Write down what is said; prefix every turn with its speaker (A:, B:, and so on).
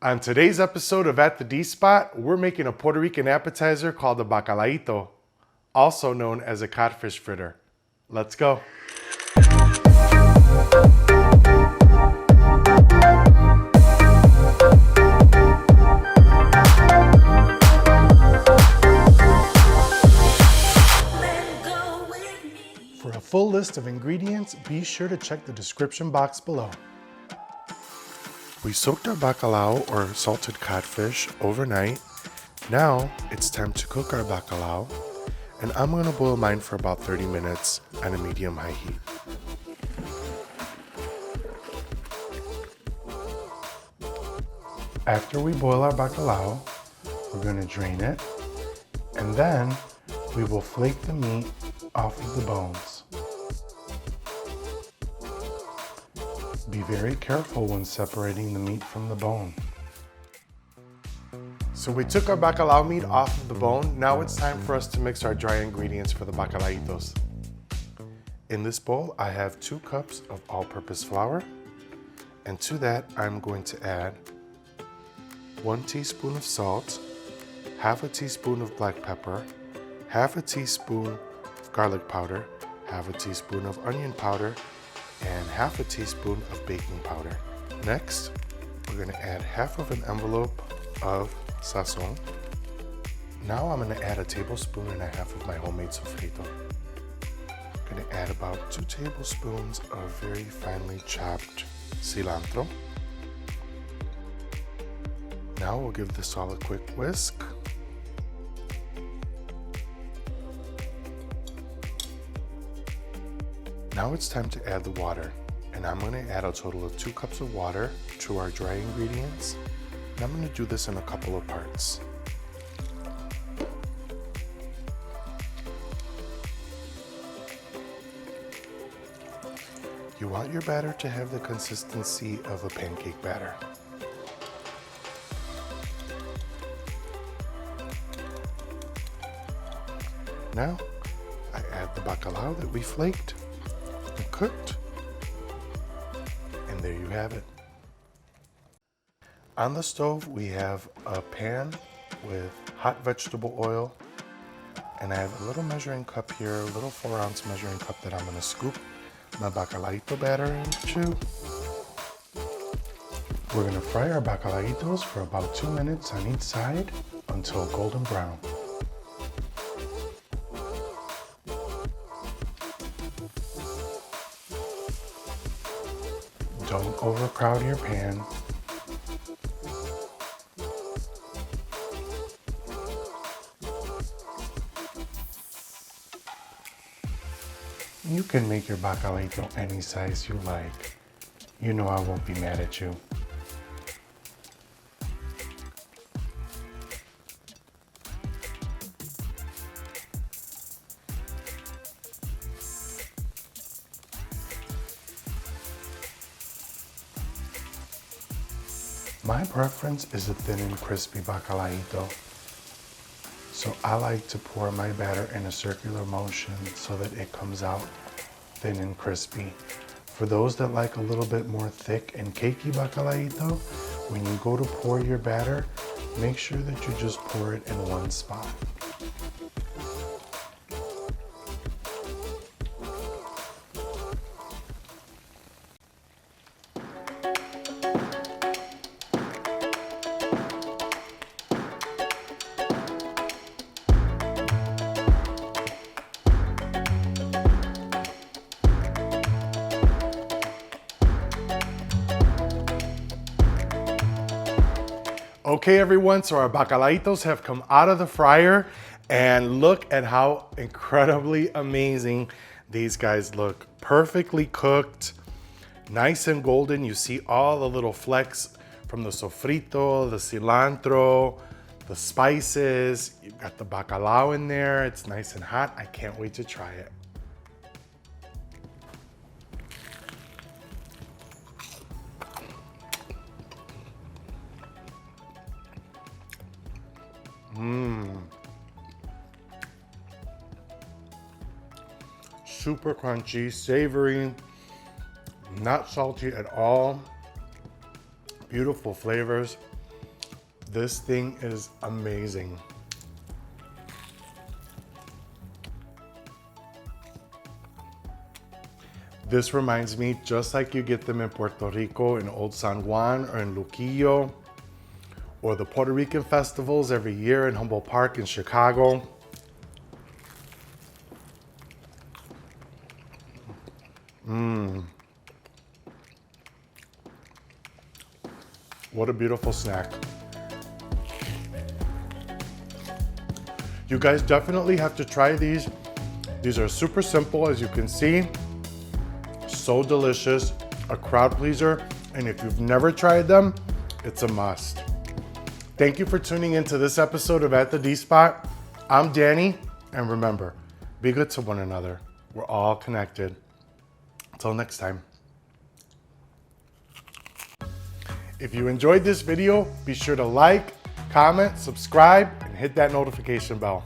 A: On today's episode of At the D Spot, we're making a Puerto Rican appetizer called a bacalaito, also known as a codfish fritter. Let's go. For a full list of ingredients, be sure to check the description box below. We soaked our bacalao or salted codfish overnight. Now it's time to cook our bacalao, and I'm gonna boil mine for about 30 minutes on a medium-high heat. After we boil our bacalao, we're gonna drain it, and then we will flake the meat off of the bones. Be very careful when separating the meat from the bone. So we took our bacalao meat off of the bone. Now it's time for us to mix our dry ingredients for the bacalaitos. In this bowl, I have 2 cups of all-purpose flour, and to that, I'm going to add 1 teaspoon of salt, half a teaspoon of black pepper, half a teaspoon of garlic powder, half a teaspoon of onion powder, and half a teaspoon of baking powder. Next, we're gonna add half of an envelope of sazon. Now I'm gonna add a tablespoon and a half of my homemade sofrito. I'm gonna add about 2 tablespoons of very finely chopped cilantro. Now we'll give this all a quick whisk. Now it's time to add the water, and I'm going to add a total of 2 cups of water to our dry ingredients, and I'm going to do this in a couple of parts. You want your batter to have the consistency of a pancake batter. Now, I add the bacalao that we flaked and cooked, and there you have it. On the stove, we have a pan with hot vegetable oil, and I have a little measuring cup here, a little 4-ounce measuring cup that I'm going to scoop my bacalaito batter into. We're going to fry our bacalaitos for about 2 minutes on each side until golden brown. Don't overcrowd your pan. You can make your bacalaito any size you like. You know I won't be mad at you. My preference is a thin and crispy bacalaito, so I like to pour my batter in a circular motion so that it comes out thin and crispy. For those that like a little bit more thick and cakey bacalaito, when you go to pour your batter, make sure that you just pour it in one spot. Okay everyone, so our bacalaitos have come out of the fryer, and look at how incredibly amazing these guys look. Perfectly cooked, nice and golden. You see all the little flecks from the sofrito, the cilantro, the spices. You've got the bacalao in there. It's nice and hot. I can't wait to try it. Super crunchy, savory, not salty at all. Beautiful flavors. This thing is amazing. This reminds me, just like you get them in Puerto Rico, in Old San Juan, or in Luquillo, or the Puerto Rican festivals every year in Humboldt Park in Chicago. What a beautiful snack. You guys definitely have to try these. These are super simple, as you can see. So delicious, a crowd pleaser, and if you've never tried them, it's a must. Thank you for tuning into this episode of At the D Spot. I'm Danny, and remember, be good to one another. We're all connected. Until next time. If you enjoyed this video, be sure to like, comment, subscribe, and hit that notification bell.